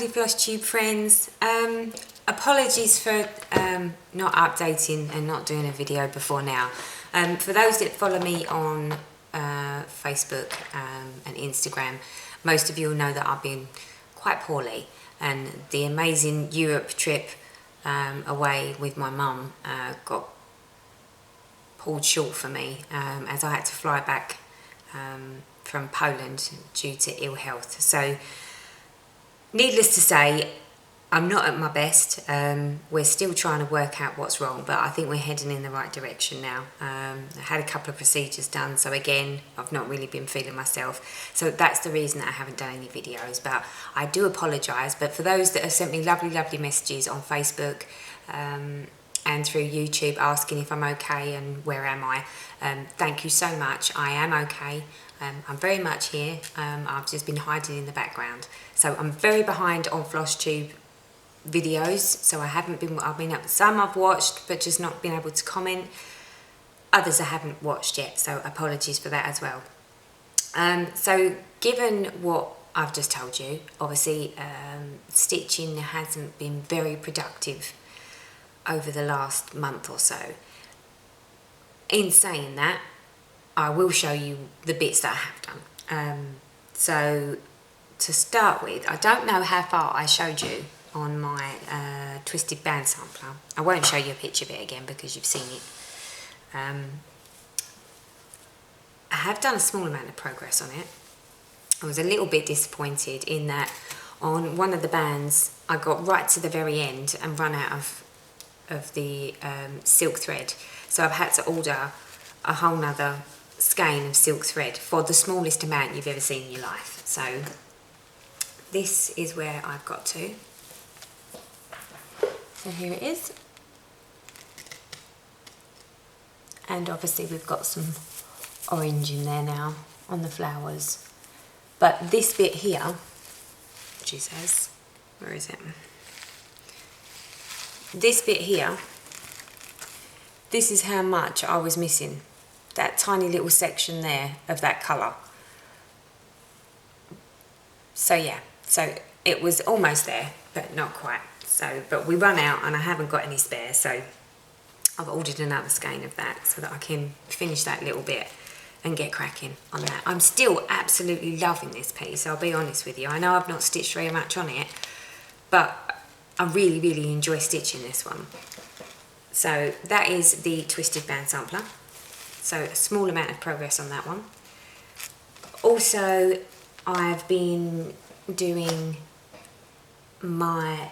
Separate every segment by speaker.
Speaker 1: lovely FlossTube friends. Apologies for not updating and not doing a video before now. For those that follow me on Facebook and Instagram, most of you will know that I've been quite poorly, and the amazing Europe trip away with my mum got pulled short for me as I had to fly back from Poland due to ill health. So needless to say, I'm not at my best. We're still trying to work out what's wrong, but I think we're heading in the right direction now. I had a couple of procedures done, so again, I've not really been feeling myself. So that's the reason that I haven't done any videos, but I do apologise. But for those that have sent me lovely, lovely messages on Facebook and through YouTube asking if I'm okay and where am I, thank you so much. I am okay. I'm very much here. I've just been hiding in the background. So I'm very behind on FlossTube videos, so I've been up, some I've watched but just not been able to comment. Others I haven't watched yet, so apologies for that as well. So given what I've just told you, obviously stitching hasn't been very productive over the last month or so. In saying that, I will show you the bits that I have done. So to start with, I don't know how far I showed you on my twisted band sampler. I won't show you a picture of it again because you've seen it. I have done a small amount of progress on it. I was a little bit disappointed in that on one of the bands I got right to the very end and run out of the silk thread, so I've had to order a whole nother skein of silk thread for the smallest amount you've ever seen in your life. So this is where I've got to. So here it is, and obviously we've got some orange in there now on the flowers, but this bit here, she says, where is it? This bit here, this is how much I was missing, that tiny little section there of that colour. So yeah, so it was almost there, but not quite. So, but we run out and I haven't got any spare, so I've ordered another skein of that so that I can finish that little bit and get cracking on that. I'm still absolutely loving this piece, I'll be honest with you. I know I've not stitched very much on it, but I really, really enjoy stitching this one. So that is the twisted band sampler. So a small amount of progress on that one. Also, I've been doing my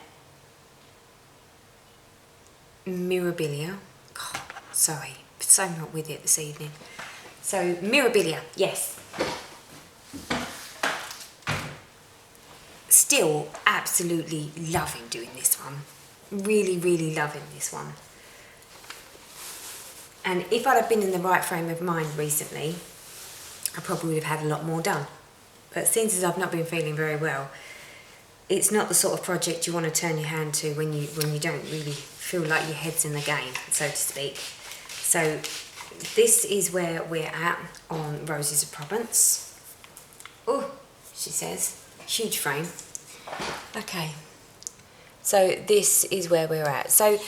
Speaker 1: Mirabilia. God, sorry, so not with it this evening. So Mirabilia, yes. Still absolutely loving doing this one. Really, really loving this one. And if I'd have been in the right frame of mind recently, I probably would have had a lot more done. But since as I've not been feeling very well, it's not the sort of project you want to turn your hand to when you don't really feel like your head's in the game, so to speak. So this is where we're at on Roses of Provence. Oh, she says, huge frame. Okay, so this is where we're at. So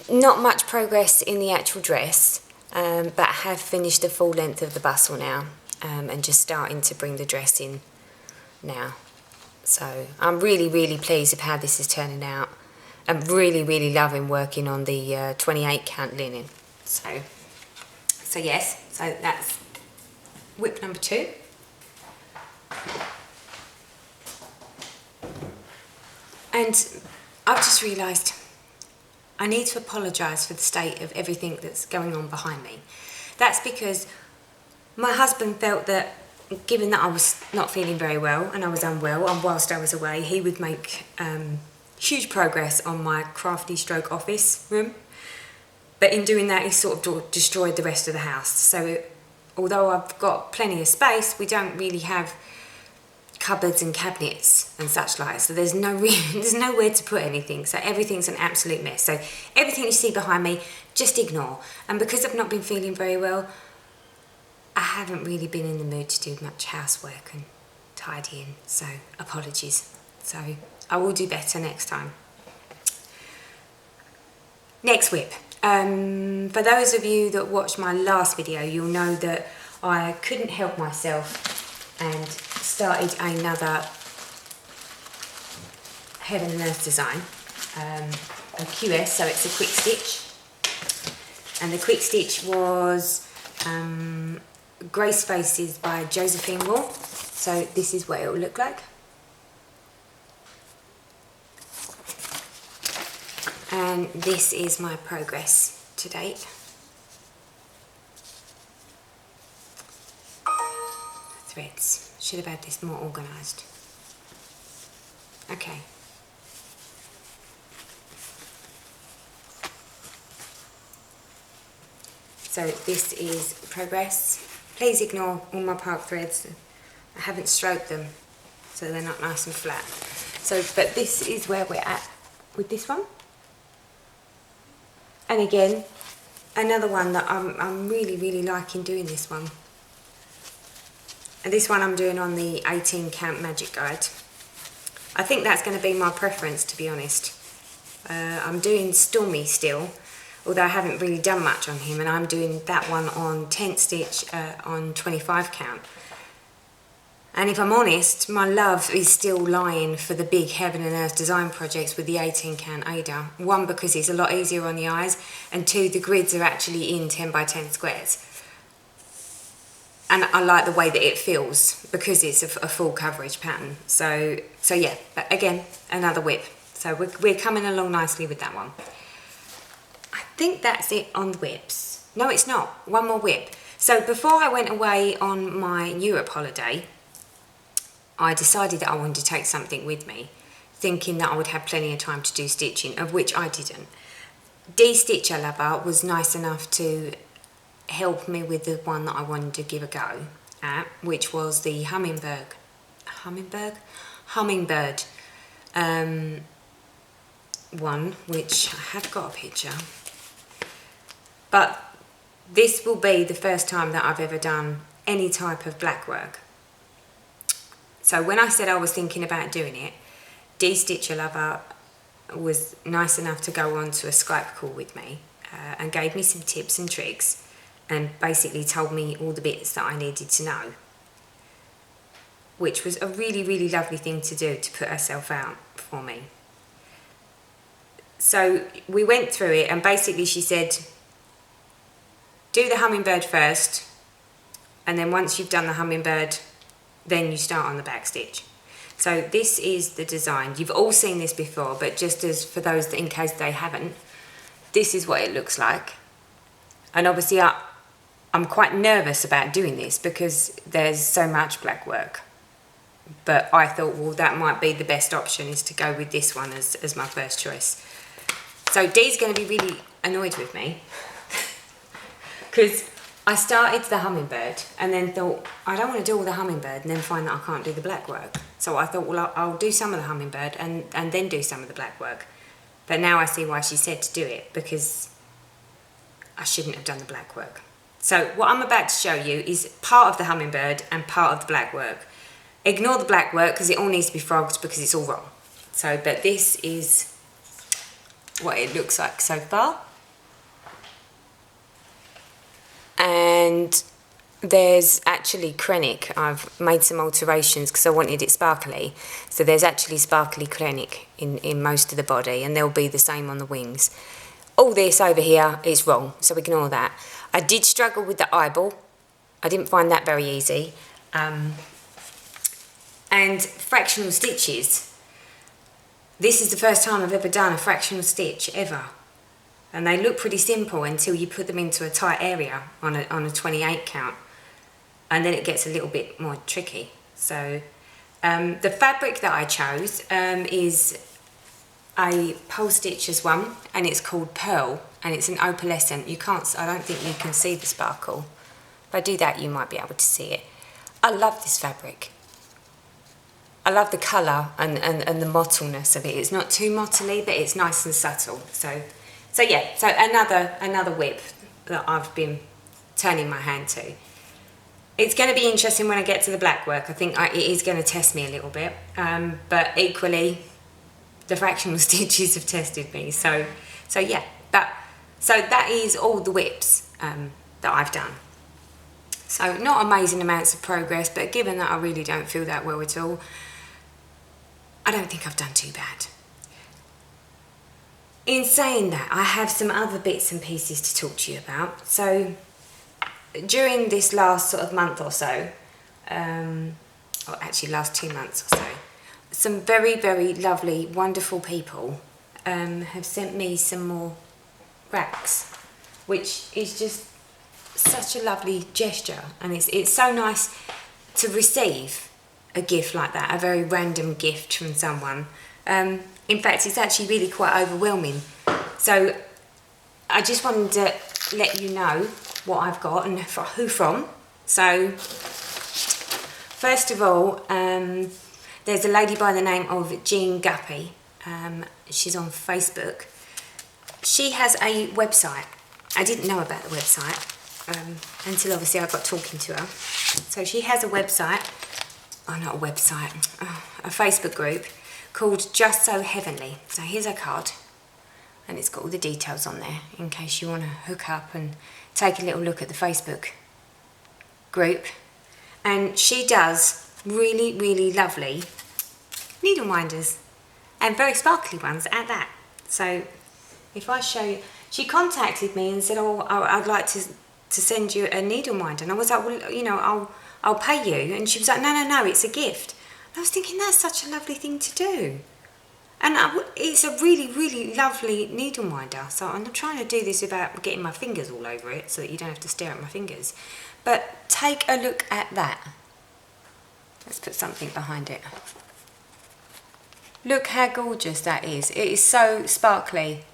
Speaker 1: not much progress in the actual dress, but I have finished the full length of the bustle now, and just starting to bring the dress in now. So I'm really, really pleased with how this is turning out. I'm really, really loving working on the 28 count linen. So yes, so that's whip number 2. And I've just realised I need to apologise for the state of everything that's going on behind me. That's because my husband felt that, given that I was not feeling very well and I was unwell, and whilst I was away, he would make huge progress on my crafty stroke office room. But in doing that, he sort of destroyed the rest of the house. So although I've got plenty of space, we don't really have cupboards and cabinets and such like, so there's nowhere to put anything, so everything's an absolute mess. So everything you see behind me, just ignore. And because I've not been feeling very well, I haven't really been in the mood to do much housework and tidying, so apologies. So I will do better next time. Next whip. For those of you that watched my last video, you'll know that I couldn't help myself and started another Heaven and Earth design, a QS, so it's a quick stitch. And the quick stitch was Grey Spaces by Josephine Wall. So this is what it will look like. And this is my progress to date. Threads. Should have had this more organised. Okay. So this is progress. Please ignore all my park threads. I haven't stroked them, so they're not nice and flat. So, but this is where we're at with this one. And again, another one that I'm really liking doing this one. And this one I'm doing on the 18 count magic guide. I think that's going to be my preference, to be honest. I'm doing Stormy still, although I haven't really done much on him, and I'm doing that one on 10th stitch on 25 count. And if I'm honest, my love is still lying for the big Heaven and Earth design projects with the 18 count Aida. One, because it's a lot easier on the eyes, and two, the grids are actually in 10 by 10 squares. And I like the way that it feels because it's a full coverage pattern. So yeah, but again, another whip. So we're coming along nicely with that one. I think that's it on the whips. No, it's not. One more whip. So before I went away on my Europe holiday, I decided that I wanted to take something with me, thinking that I would have plenty of time to do stitching, of which I didn't. Dee Stitcher Lover was nice enough to help me with the one that I wanted to give a go at, which was the Hummingbird one, which I have got a picture. But this will be the first time that I've ever done any type of black work. So when I said I was thinking about doing it, Dee Stitcher Lover was nice enough to go on to a Skype call with me and gave me some tips and tricks and basically told me all the bits that I needed to know, which was a really lovely thing to do, to put herself out for me. So we went through it, and basically she said, do the hummingbird first, and then once you've done the hummingbird, then you start on the back stitch. So this is the design. You've all seen this before, but just as for those that in case they haven't, this is what it looks like. And obviously I'm quite nervous about doing this because there's so much black work. But I thought, well, that might be the best option, is to go with this one as my first choice. So Dee's going to be really annoyed with me because I started the hummingbird and then thought, I don't want to do all the hummingbird and then find that I can't do the black work. So I thought, well, I'll do some of the hummingbird and then do some of the black work. But now I see why she said to do it, because I shouldn't have done the black work. So what I'm about to show you is part of the hummingbird and part of the black work. Ignore the black work because it all needs to be frogged because it's all wrong. So, but this is what it looks like so far. And there's actually Krennic. I've made some alterations because I wanted it sparkly. So there's actually sparkly Krennic in most of the body, and there'll be the same on the wings. All this over here is wrong, so ignore that. I did struggle with the eyeball. I didn't find that very easy. And fractional stitches. This is the first time I've ever done a fractional stitch, ever. And they look pretty simple until you put them into a tight area on a 28 count. And then it gets a little bit more tricky. So the fabric that I chose is a Pole Stitchers one, and it's called Pearl, and it's an opalescent. I don't think you can see the sparkle. If I do that, you might be able to see it. I love this fabric. I love the colour and the mottleness of it. It's not too mottly, but it's nice and subtle. So yeah, so another whip that I've been turning my hand to. It's going to be interesting when I get to the black work. I think it is going to test me a little bit, but equally, the fractional stitches have tested me. So yeah, so that is all the whips that I've done. So not amazing amounts of progress, but given that I really don't feel that well at all, I don't think I've done too bad. In saying that, I have some other bits and pieces to talk to you about. So during this last sort of month or so, or actually last 2 months or so, some very, very lovely, wonderful people have sent me some more racks, which is just such a lovely gesture, and it's so nice to receive a gift like that, a very random gift from someone. In fact, it's actually really quite overwhelming. So I just wanted to let you know what I've got and who from. So first of all, there's a lady by the name of Jean Guppy. She's on Facebook. She has a website. I didn't know about the website until obviously I got talking to her. So she has a website, not a website, a Facebook group called Just So Heavenly. So here's her card, and it's got all the details on there in case you want to hook up and take a little look at the Facebook group. And she does really, really lovely needle winders, and very sparkly ones at that. So if I show you, she contacted me and said, oh, I'd like to send you a needle winder. And I was like, well, you know, I'll pay you. And she was like, no, it's a gift. And I was thinking, that's such a lovely thing to do. And it's a really, really lovely needle winder. So I'm trying to do this without getting my fingers all over it so that you don't have to stare at my fingers. But take a look at that. Let's put something behind it. Look how gorgeous that is. It is so sparkly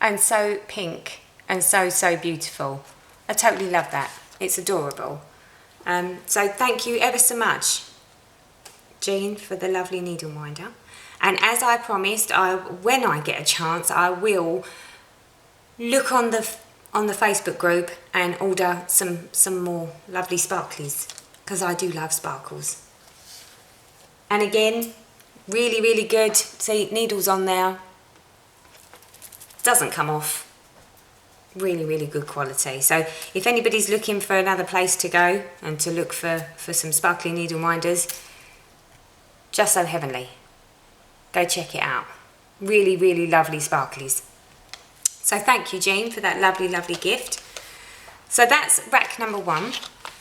Speaker 1: and so pink and so beautiful. I totally love that. It's adorable. So thank you ever so much, Jean, for the lovely needle winder. And as I promised, when I get a chance, I will look on the Facebook group and order some more lovely sparklies, because I do love sparkles. And again, really, really good. See, needles on there. Doesn't come off. Really, really good quality. So if anybody's looking for another place to go and to look for some sparkly needle winders, Just So Heavenly. Go check it out. Really, really lovely sparklies. So thank you, Jean, for that lovely, lovely gift. So that's rack number 1.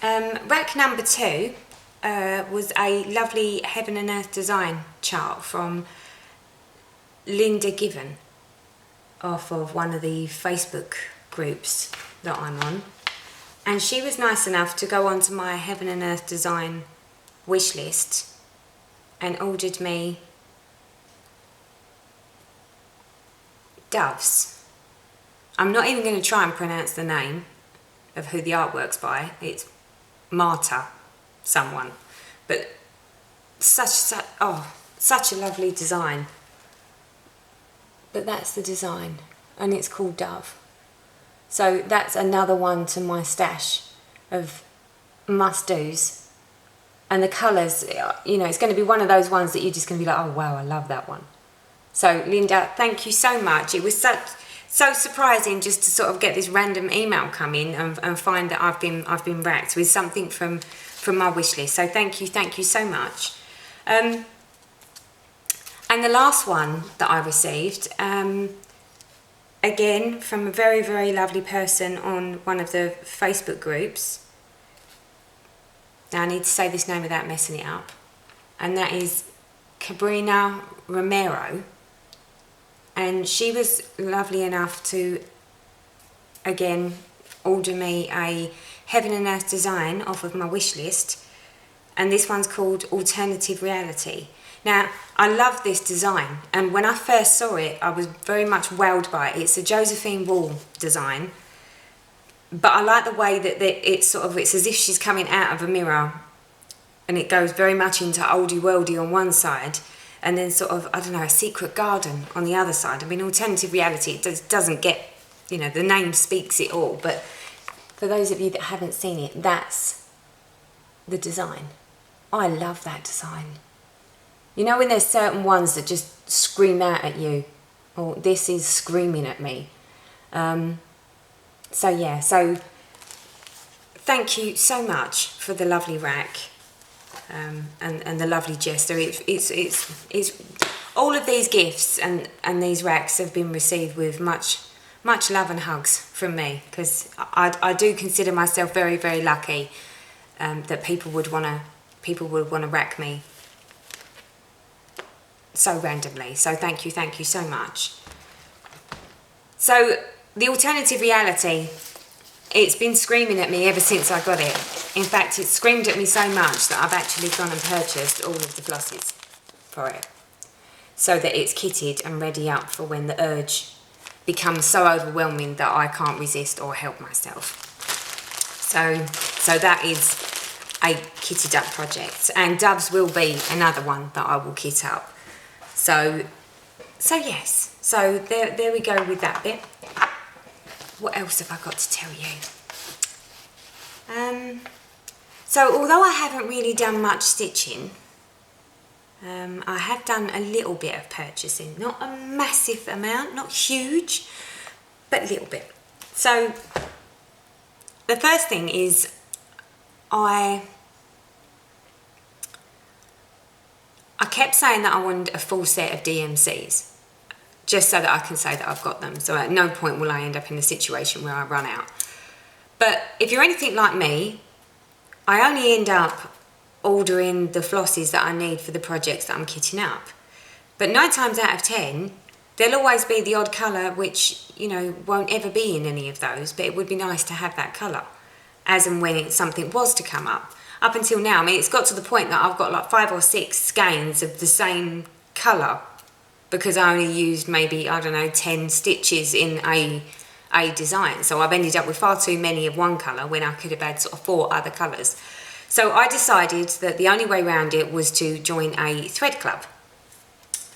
Speaker 1: Rack number 2 was a lovely Heaven and Earth design chart from Linda Given, off of one of the Facebook groups that I'm on. And she was nice enough to go onto my Heaven and Earth design wish list and ordered me doves. I'm not even going to try and pronounce the name of who the artwork's by. It's Marta someone. But such a lovely design. But that's the design, and it's called Dove. So that's another one to my stash of must-dos. And the colours, you know, it's going to be one of those ones that you're just going to be like, oh wow, I love that one. So Linda, thank you so much. It was so surprising just to sort of get this random email come in and find that I've been racked with something from my wish list. So thank you so much. And the last one that I received, again from a very, very lovely person on one of the Facebook groups. Now I need to say this name without messing it up. And that is Cabrina Romero. And she was lovely enough to, again, order me a Heaven and Earth design off of my wish list. And this one's called Alternative Reality. Now, I love this design. And when I first saw it, I was very much wowed by it. It's a Josephine Wall design. But I like the way that it's as if she's coming out of a mirror. And it goes very much into oldie worldy on one side. And then sort of, I don't know, a secret garden on the other side. I mean, Alternative Reality, it doesn't get, you know, the name speaks it all. But for those of you that haven't seen it, that's the design. I love that design. You know when there's certain ones that just scream out at you? Oh, this is screaming at me. So yeah, so thank you so much for the lovely rack and the lovely jester. It's all of these gifts and these racks have been received with much love and hugs from me, because I do consider myself very, very lucky that people would want to rack me so randomly. So thank you so much. So the alternative reality, it's been screaming at me ever since I got it. In fact, it's screamed at me so much that I've actually gone and purchased all of the flosses for it, so that it's kitted and ready up for when the urge becomes so overwhelming that I can't resist or help myself. So that is a kitted up project, and Doves will be another one that I will kit up. So yes, so there we go with that bit. What else have I got to tell you? So although I haven't really done much stitching, I have done a little bit of purchasing. Not a massive amount, not huge, but a little bit. So the first thing is I kept saying that I wanted a full set of DMCs, just so that I can say that I've got them. So at no point will I end up in a situation where I run out. But if you're anything like me, I only end up ordering the flosses that I need for the projects that I'm kitting up. But 9 times out of 10, there'll always be the odd colour which, you know, won't ever be in any of those, but it would be nice to have that colour, as and when something was to come up. Up until now, I mean, it's got to the point that I've got like 5 or 6 skeins of the same colour, because I only used maybe, I don't know, 10 stitches in a design. So I've ended up with far too many of one colour when I could have had sort of 4 other colours. So I decided that the only way around it was to join a thread club.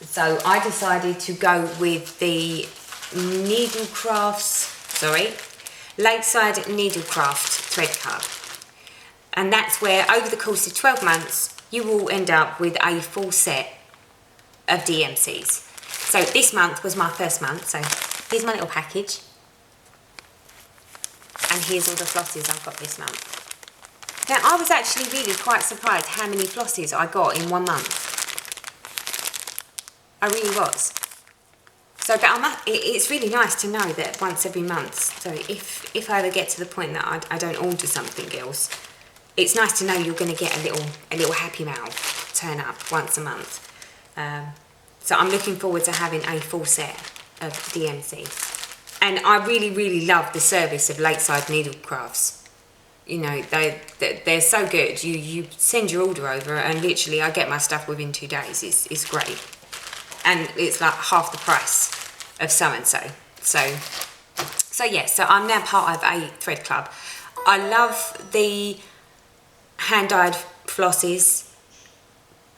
Speaker 1: So I decided to go with the Lakeside Needlecraft Thread Club. And that's where over the course of 12 months, you will end up with a full set of DMCs. So this month was my first month, so here's my little package. And here's all the flosses I've got this month. Now, I was actually really quite surprised how many flosses I got in 1 month. I really was. So but it's really nice to know that once every month, so if I ever get to the point that I don't order something else, it's nice to know you're going to get a little happy mail turn up once a month. So I'm looking forward to having a full set of DMC. And I really, really love the service of Lakeside Needlecrafts. You know, they're so good. You send your order over and literally I get my stuff within 2 days. It's great. And it's like half the price of so-and-so. So yeah, so I'm now part of a thread club. I love the hand-dyed flosses.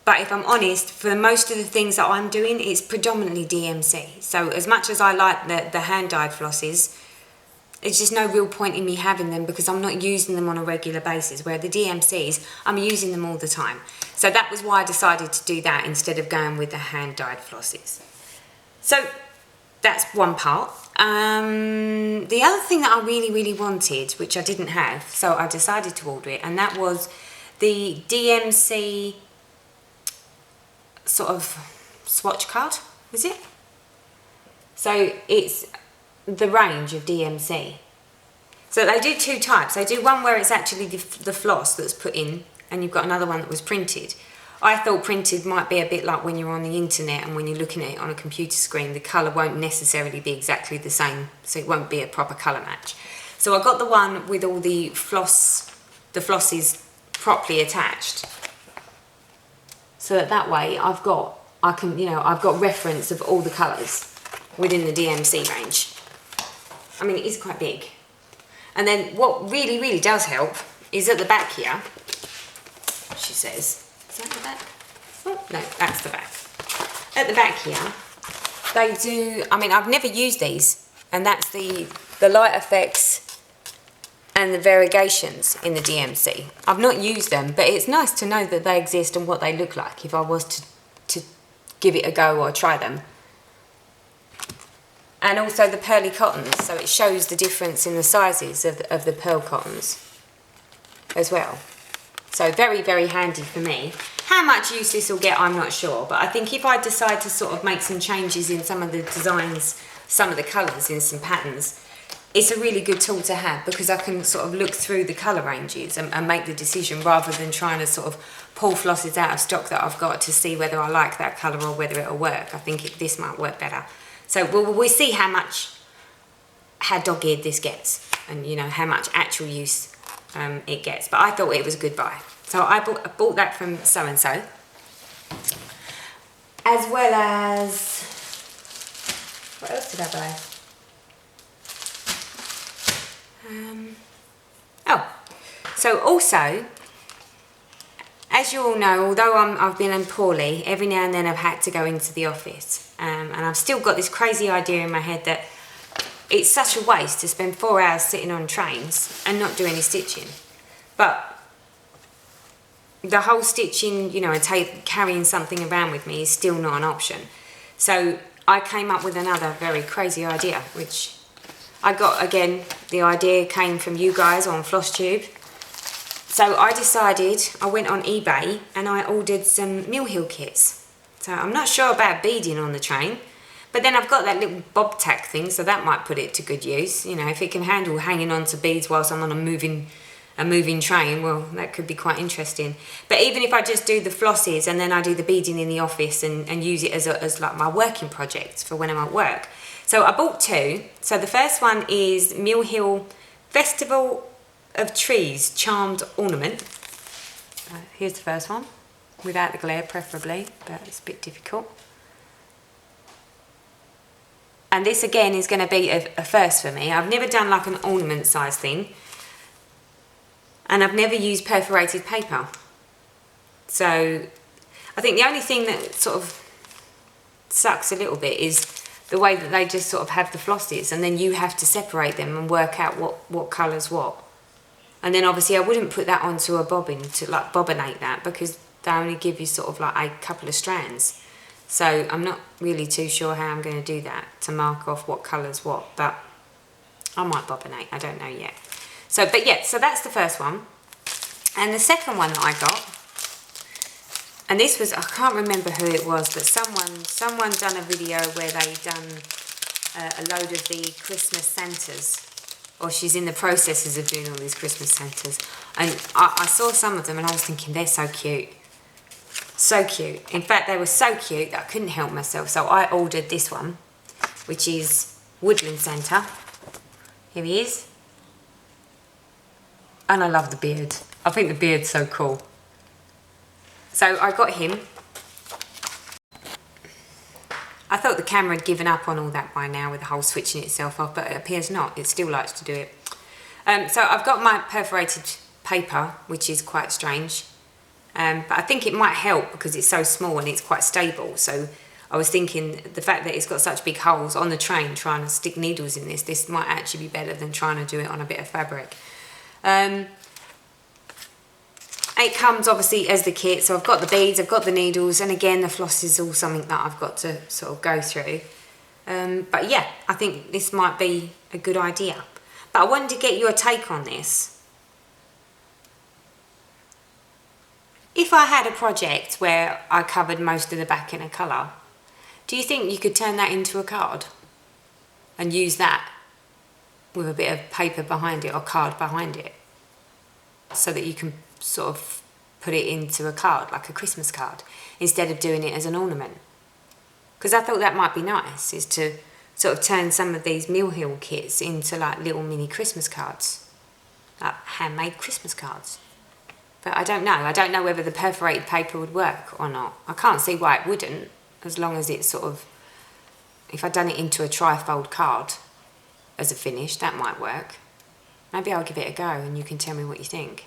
Speaker 1: But if I'm honest, for most of the things that I'm doing, it's predominantly DMC. So as much as I like the hand-dyed flosses, there's just no real point in me having them because I'm not using them on a regular basis, where the DMCs, I'm using them all the time. So that was why I decided to do that instead of going with the hand-dyed flosses. So that's one part. The other thing that I really, really wanted, which I didn't have, so I decided to order it, and that was the DMC sort of swatch card, is it? So it's the range of DMC. So they do 2 types. They do one where it's actually the floss that's put in, and you've got another one that was printed. I thought printed might be a bit like when you're on the internet and when you're looking at it on a computer screen, the colour won't necessarily be exactly the same, so it won't be a proper colour match. So I got the one with all the flosses properly attached. So that way I've got reference of all the colours within the DMC range. I mean, it is quite big. And then what really, really does help is at the back here, she says, is that the back? Oh, no, that's the back. At the back here, they do, I mean, I've never used these, and that's the light effects and the variegations in the DMC. I've not used them, but it's nice to know that they exist and what they look like if I was to give it a go or try them. And also the pearly cottons, so it shows the difference in the sizes of the pearl cottons as well. So very, very handy for me. How much use this will get, I'm not sure, but I think if I decide to sort of make some changes in some of the designs, some of the colours in some patterns, it's a really good tool to have, because I can sort of look through the colour ranges and make the decision, rather than trying to sort of pull flosses out of stock that I've got to see whether I like that colour or whether it'll work. I think this might work better. So we'll see how dog-eared this gets, and you know how much actual use it gets. But I thought it was a good buy. So I bought that from So and So. As well as, what else did I buy? So also, as you all know, although I've been poorly, every now and then I've had to go into the office, and I've still got this crazy idea in my head that it's such a waste to spend 4 hours sitting on trains and not do any stitching. But the whole stitching, you know, and carrying something around with me is still not an option. So I came up with another very crazy idea, which I got, again, the idea came from you guys on FlossTube. So I decided, I went on eBay and I ordered some Mill Hill kits. So I'm not sure about beading on the train, but then I've got that little bob tack thing, so that might put it to good use. You know, if it can handle hanging on to beads whilst I'm on a moving train, well, that could be quite interesting. But even if I just do the flosses and then I do the beading in the office and use it as like my working project for when I'm at work. So I bought 2. So the first one is Mill Hill Festival of Trees Charmed Ornament. Here's the first one, without the glare preferably, but it's a bit difficult. And this again is going to be a first for me. I've never done like an ornament size thing, and I've never used perforated paper. So I think the only thing that sort of sucks a little bit is the way that they just sort of have the flosses, and then you have to separate them and work out what colour's what. And then obviously I wouldn't put that onto a bobbin to like bobinate that, because they only give you sort of like a couple of strands. So I'm not really too sure how I'm going to do that to mark off what colour's what, but I might bobinate, I don't know yet. So, but yeah, so that's the first one. And the second one that I got, and this was, I can't remember who it was, but someone done a video where they done a load of the Christmas Santas, or she's in the processes of doing all these Christmas Santas. And I saw some of them and I was thinking, they're so cute. So cute. In fact, they were so cute that I couldn't help myself. So I ordered this one, which is Woodland Santa. Here he is. And I love the beard. I think the beard's so cool. So I got him. I thought the camera had given up on all that by now with the whole switching itself off, but it appears not. It still likes to do it. So I've got my perforated paper, which is quite strange. But I think it might help because it's so small and it's quite stable. So I was thinking the fact that it's got such big holes on the train, trying to stick needles in this might actually be better than trying to do it on a bit of fabric. It comes obviously as the kit, so I've got the beads, I've got the needles, and again the floss is all something that I've got to sort of go through. But yeah, I think this might be a good idea. But I wanted to get your take on this. If I had a project where I covered most of the back in a colour, do you think you could turn that into a card and use that with a bit of paper behind it or card behind it, so that you can sort of put it into a card, like a Christmas card, instead of doing it as an ornament? Because I thought that might be nice, is to sort of turn some of these Mill Hill kits into like little mini Christmas cards, like handmade Christmas cards. But I don't know. I don't know whether the perforated paper would work or not. I can't see why it wouldn't, as long as it's sort of, if I'd done it into a tri-fold card as a finish, that might work. Maybe I'll give it a go and you can tell me what you think.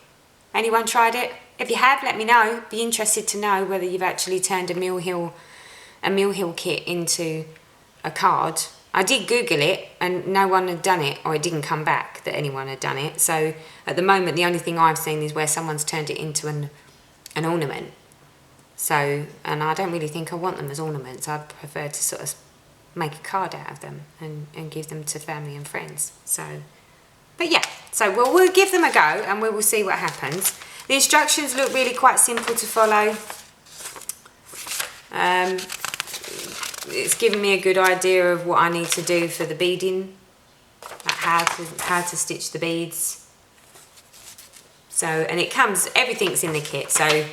Speaker 1: Anyone tried it? If you have, let me know. Be interested to know whether you've actually turned a Mill Hill kit into a card. I did Google it and no one had done it, or it didn't come back that anyone had done it. So at the moment, the only thing I've seen is where someone's turned it into an ornament. So, and I don't really think I want them as ornaments. I'd prefer to sort of make a card out of them and give them to family and friends. So, but yeah, so we'll give them a go and we will see what happens. The instructions look really quite simple to follow. It's given me a good idea of what I need to do for the beading, like how to stitch the beads. So, and it comes, everything's in the kit, so,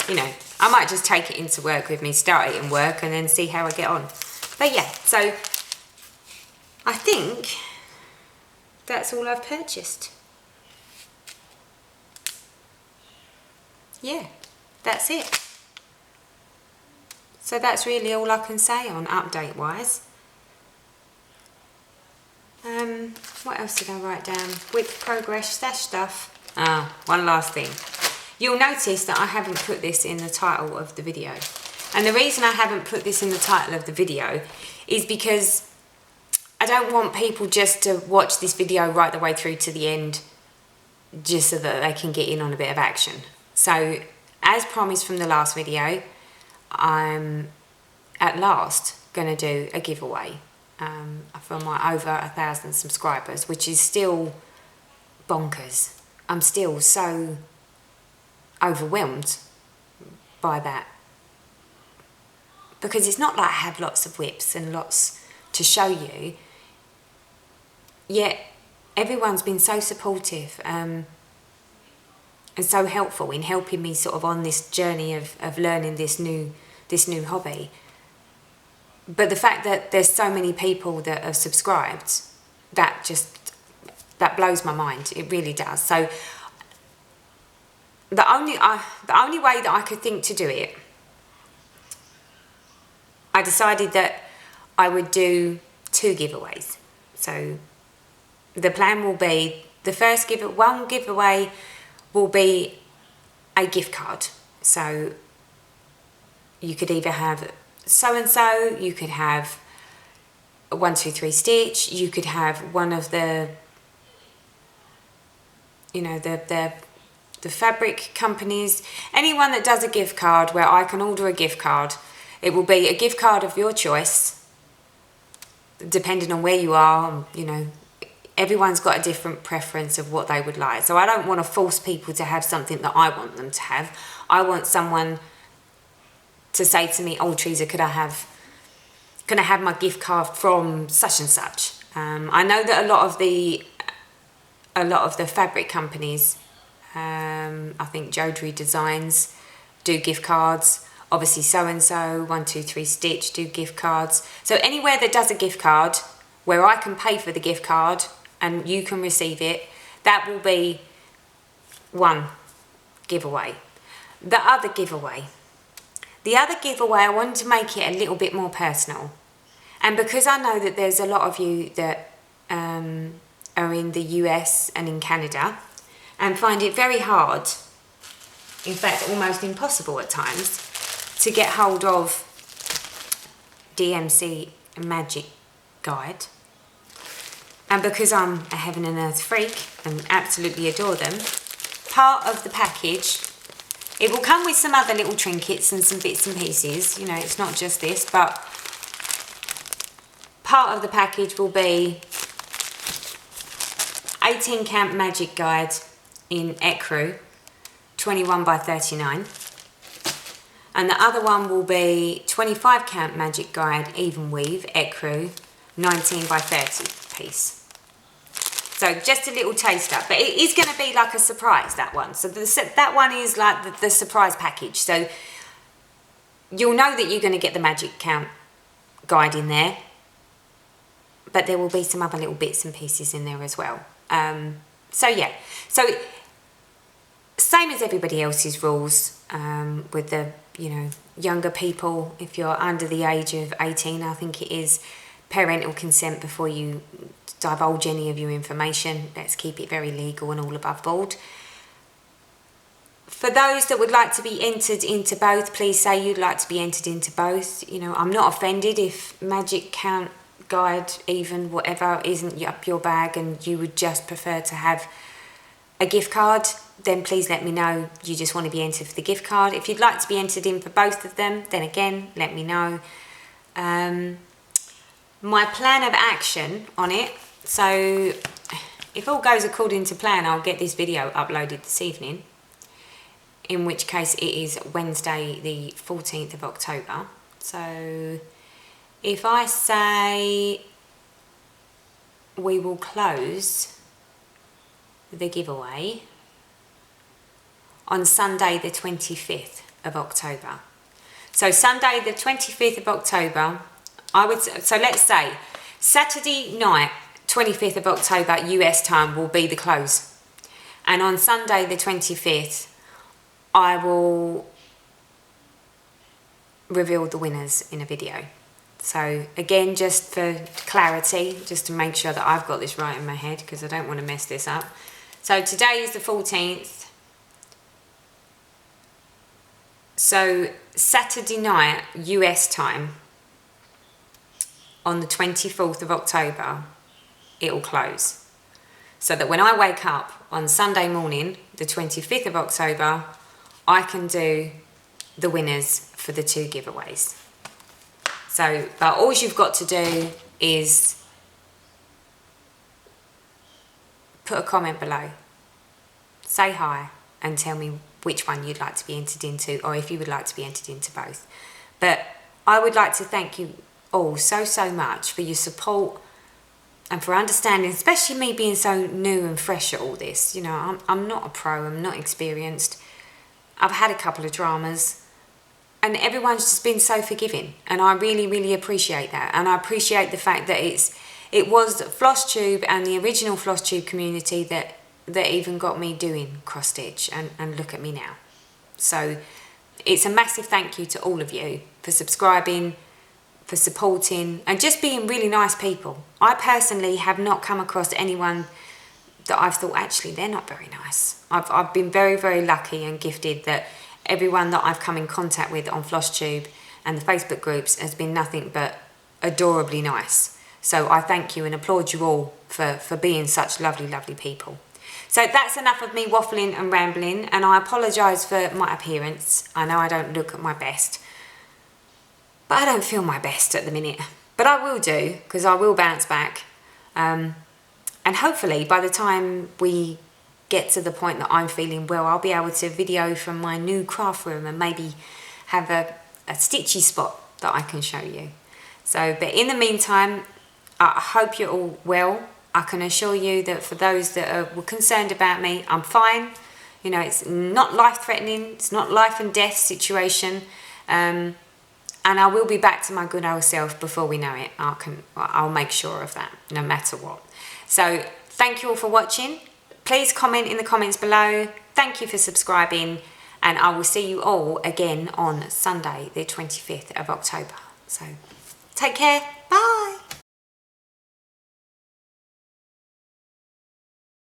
Speaker 1: you know, I might just take it into work with me, start it in work, and then see how I get on. But yeah, so I think that's all I've purchased. Yeah, that's it. So that's really all I can say on update-wise. What else did I write down? WIP progress, stash stuff. One last thing. You'll notice that I haven't put this in the title of the video. And the reason I haven't put this in the title of the video is because I don't want people just to watch this video right the way through to the end just so that they can get in on a bit of action. So, as promised from the last video, I'm at last going to do a giveaway for my over 1,000 subscribers, which is still bonkers. I'm still so overwhelmed by that, because it's not like I have lots of WIPs and lots to show you, yet everyone's been so supportive and so helpful in helping me sort of on this journey of learning this new hobby. But the fact that there's so many people that have subscribed, that blows my mind. It really does. So the only way that I could think to do it, I decided that I would do 2 giveaways. So the plan will be, one giveaway will be a gift card. So you could either have so-and-so, you could have 123 Stitch, you could have one of the, you know, the fabric companies, anyone that does a gift card where I can order a gift card. It will be a gift card of your choice, depending on where you are. You know, everyone's got a different preference of what they would like. So I don't want to force people to have something that I want them to have. I want someone to say to me, "Oh, Teresa, can I have my gift card from such and such?" I know that a lot of the fabric companies, I think Jodrey Designs do gift cards. Obviously, so-and-so, 123 Stitch do gift cards. So anywhere that does a gift card, where I can pay for the gift card and you can receive it, that will be one giveaway. The other giveaway, I wanted to make it a little bit more personal. And because I know that there's a lot of you that are in the US and in Canada and find it very hard, in fact almost impossible at times, to get hold of DMC Magic Guide, and because I'm a heaven and earth freak and absolutely adore them, part of the package, it will come with some other little trinkets and some bits and pieces, you know, it's not just this, but part of the package will be 18 count Magic Guide in Ecru 21 by 39. And the other one will be 25 count Magic Guide Even Weave Ecru 19 by 30 piece. So just a little taster, but it is going to be like a surprise, that one. So that one is like the surprise package. So you'll know that you're going to get the Magic Count guide in there, but there will be some other little bits and pieces in there as well. So yeah, so same as everybody else's rules with the, you know, younger people. If you're under the age of 18, I think it is parental consent before you divulge any of your information. Let's keep it very legal and all above board. For those that would like to be entered into both, please say you'd like to be entered into both. You know, I'm not offended if Magic Count Guide, even whatever, isn't up your bag and you would just prefer to have a gift card, then please let me know you just want to be entered for the gift card. If you'd like to be entered in for both of them, then again, let me know. My plan of action on it, so if all goes according to plan, I'll get this video uploaded this evening, in which case it is Wednesday the 14th of October. So if I say we will close the giveaway on Sunday the 25th of October. So Sunday the 25th of October, so let's say Saturday night, 25th of October, US time, will be the close. And on Sunday the 25th, I will reveal the winners in a video. So again, just for clarity, just to make sure that I've got this right in my head, because I don't want to mess this up. So today is the 14th. So Saturday night, US time, on the 24th of October, it will close. So that when I wake up on Sunday morning, the 25th of October, I can do the winners for the 2 giveaways. So, but all you've got to do is put a comment below, say hi, and tell me which one you'd like to be entered into, or if you would like to be entered into both. But I would like to thank you all so much for your support and for understanding, especially me being so new and fresh at all this. You know, I'm not a pro, I'm not experienced. I've had a couple of dramas, and everyone's just been so forgiving, and I really appreciate that. And I appreciate the fact that it was FlossTube and the original FlossTube community that even got me doing cross stitch, and look at me now. So it's a massive thank you to all of you for subscribing, for supporting, and just being really nice people. I personally have not come across anyone that I've thought, actually, they're not very nice. I've been very lucky and gifted that everyone that I've come in contact with on FlossTube and the Facebook groups has been nothing but adorably nice. So I thank you and applaud you all for being such lovely people. So that's enough of me waffling and rambling, and I apologise for my appearance. I know I don't look at my best, but I don't feel my best at the minute. But I will do, because I will bounce back. And hopefully by the time we get to the point that I'm feeling well, I'll be able to video from my new craft room and maybe have a stitchy spot that I can show you. So, but in the meantime, I hope you're all well. I can assure you that for those that were concerned about me, I'm fine. You know, it's not life-threatening, it's not life and death situation. And I will be back to my good old self before we know it. I'll make sure of that, no matter what. So, thank you all for watching. Please comment in the comments below. Thank you for subscribing, and I will see you all again on Sunday, the 25th of October. So, take care.